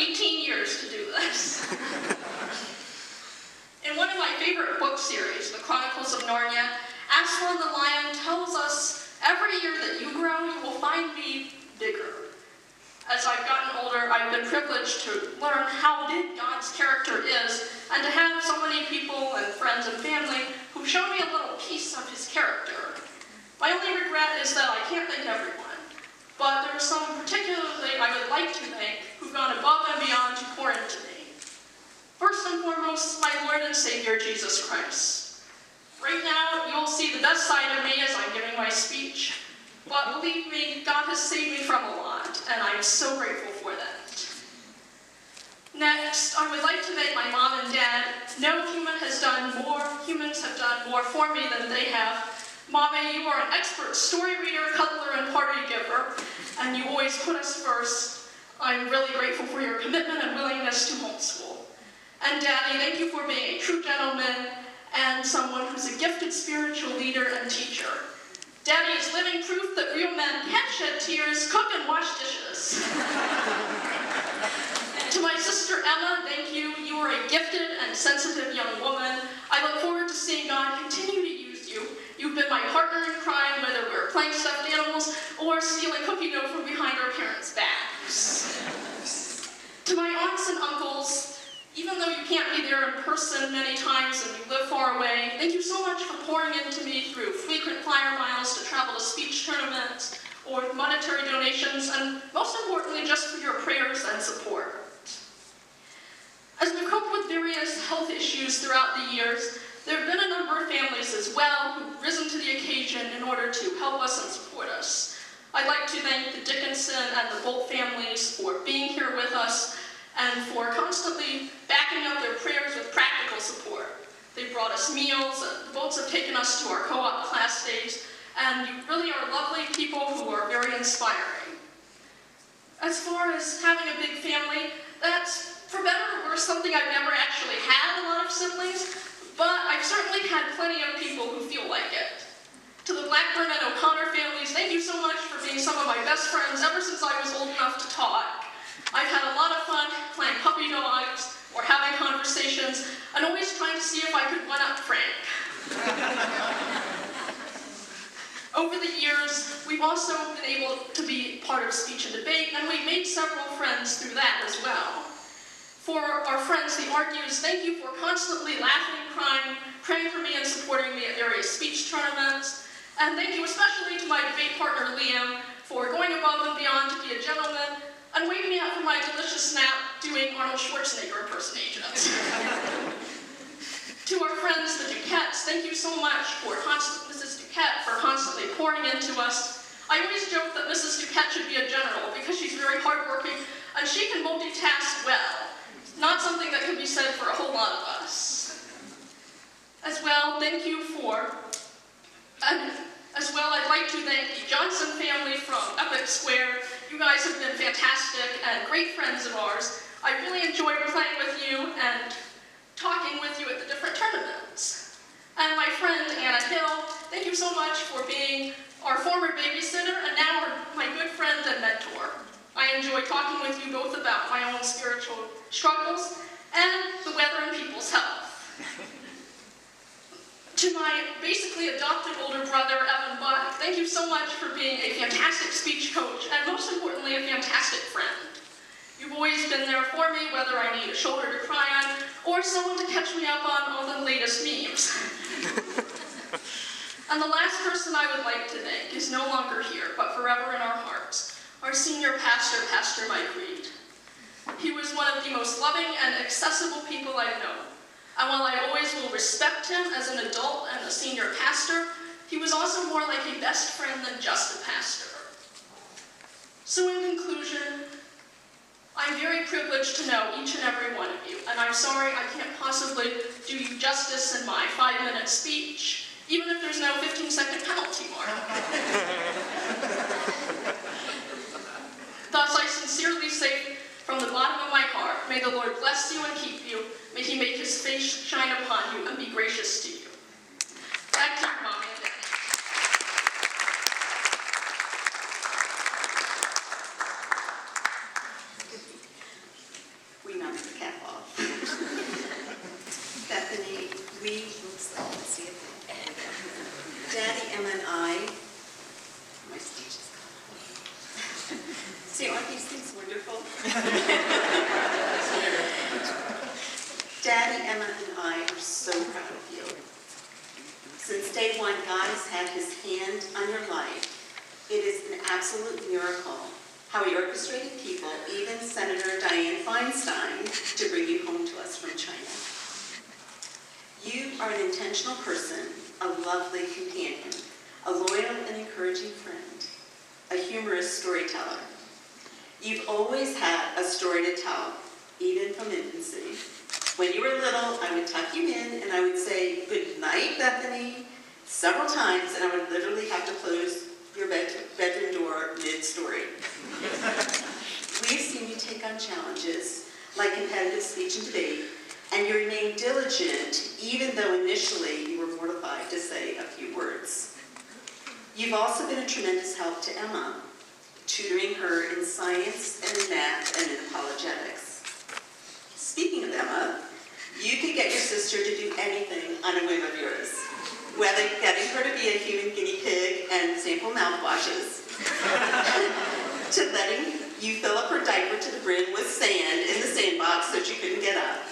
18 years to do this. In one of my favorite book series, The Chronicles of Narnia, Aslan the Lion tells us, every year that you grow, you will find me bigger. As I've gotten older, I've been privileged to learn how big God's character is, and to have so many people and friends and family who show me a little piece of his character. My only regret is that I can't thank everyone, but there are some particularly I would like to thank who've gone above and beyond to pour into me. First and foremost, my Lord and Savior, Jesus Christ. Right now, you'll see the best side of me as I'm giving my speech, but believe me, God has saved me from a lot, and I'm so grateful for that. Next, I would like to thank my mom and dad. No humans have done more for me than they have. Mommy, you are an expert story reader, cuddler, and party giver, and you always put us first. I'm really grateful for your commitment and willingness to homeschool. And Daddy, thank you for being a true gentleman and someone who's a gifted spiritual leader and teacher. Daddy is living proof that real men can shed tears, cook, and wash dishes. To my sister Emma, thank you. You are a gifted and sensitive young woman. I look forward to seeing God continue to use you. You've been my partner in crime, whether we're playing stuffed animals or stealing cookie dough from behind our parents' backs. To my aunts and uncles, even though you can't be there in person many times and you live far away, thank you so much for pouring into me through frequent flyer miles to travel to speech tournaments or monetary donations, and most importantly, just for your prayers and support. As we've coped with various health issues throughout the years, there have been a number of families as well who've risen to the occasion in order to help us and support us. I'd like to thank the Dickinson and the Bolt families for being here with us and for constantly backing up their prayers with practical support. They brought us meals, and the Bolts have taken us to our co-op class days, and you really are lovely people who are very inspiring. As far as having a big family, that's, for better or worse, something I've never actually had a lot of siblings, but I've certainly had plenty of people who feel like it. To the Blackburn and O'Connor families, thank you so much for being some of my best friends ever since I was old enough to talk. I've had a lot of fun playing puppy dogs or having conversations and always trying to see if I could one-up Frank. Over the years, we've also been able to be part of speech and debate, and we've made several friends through that as well. For our friends, the Argues, thank you for constantly laughing, crying, praying for me, and supporting me at various speech tournaments. And thank you especially to my debate partner, Liam, for going above and beyond to be a gentleman and waking me up from my delicious nap doing Arnold Schwarzenegger impersonations. To our friends, the Duquettes, thank you so much for Mrs. Duquette for constantly pouring into us. I always joke that Mrs. Duquette should be a general because she's very hardworking and she can multitask well. Not something that can be said for a whole lot of us. As well, thank you for, I'd like to thank the Johnson family from Epic Square. You guys have been fantastic and great friends of ours. I really enjoyed playing with you and talking with you at the different tournaments. And my friend Anna Hill, thank you so much for being our former babysitter and now my good friend and mentor. I enjoy talking with you both about my own spiritual struggles and the weather and people's health. To my basically adopted older brother, Evan Buck, thank you so much for being a fantastic speech coach and most importantly, a fantastic friend. You've always been there for me, whether I need a shoulder to cry on or someone to catch me up on all the latest memes. And the last person I would like to thank is no longer here, but forever in our hearts, our senior pastor, Pastor Mike Reed. He was one of the most loving and accessible people I've known. And while I always will respect him as an adult and a senior pastor, he was also more like a best friend than just a pastor. So in conclusion, I'm very privileged to know each and every one of you, and I'm sorry I can't possibly do you justice in my 5-minute speech, even if there's no 15-second penalty mark. Thus, I sincerely say from the bottom of my heart, may the Lord bless you and keep you. May he make his face shine upon you and be gracious to you. Back to you, Mommy and Daddy. let's see it. Daddy, Emma, and I, my speech is gone. See, aren't these things wonderful? Daddy, Emma, and I are so proud of you. Since day one, God has had his hand on your life. It is an absolute miracle how he orchestrated people, even Senator Dianne Feinstein, to bring you home to us from China. You are an intentional person, a lovely companion, a loyal and encouraging friend, a humorous storyteller. You've always had a story to tell, even from infancy. When you were little, I would tuck you in and I would say, "Good night, Bethany," several times, and I would literally have to close your bedroom door mid-story. We've seen you take on challenges like competitive speech and debate, and you remain diligent even though initially you were mortified to say a few words. You've also been a tremendous help to Emma, tutoring her in science and in math and in apologetics. Speaking of Emma, you could get your sister to do anything on a whim of yours, whether getting her to be a human guinea pig and sample mouthwashes, to letting you fill up her diaper to the brim with sand in the sandbox so she couldn't get up,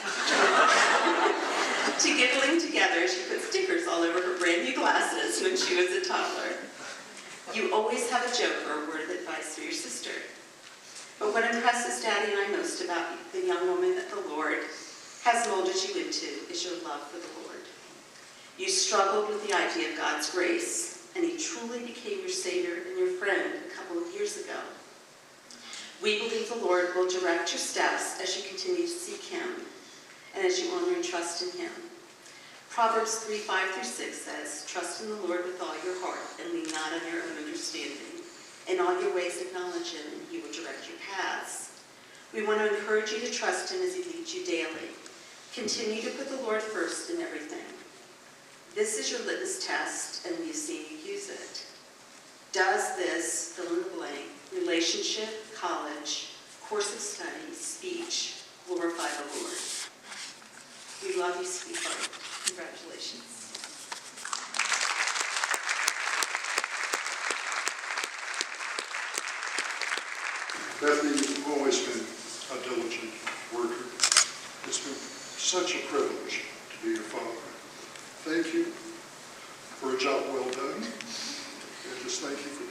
to giggling together as you put stickers all over her brand new glasses when she was a toddler. You always have a joke or a word of advice for your sister. But what impresses Daddy and I most about the young woman that the Lord has molded you into is your love for the Lord. You struggled with the idea of God's grace, and he truly became your Savior and your friend a couple of years ago. We believe the Lord will direct your steps as you continue to seek him and as you honor and trust in him. Proverbs 3:5-6 says, "Trust in the Lord with all your heart and lean not on your own understanding. In all your ways acknowledge him and he will direct your paths." We want to encourage you to trust him as he leads you daily. Continue to put the Lord first in everything. This is your litmus test, and we've seen you use it. Does this, fill in the blank, relationship, college, course of study, speech, glorify the Lord? We love you, sweetheart. Congratulations. Bethany, you've always been a diligent worker. It's been such a privilege to be your father. Thank you for a job well done, and just thank you for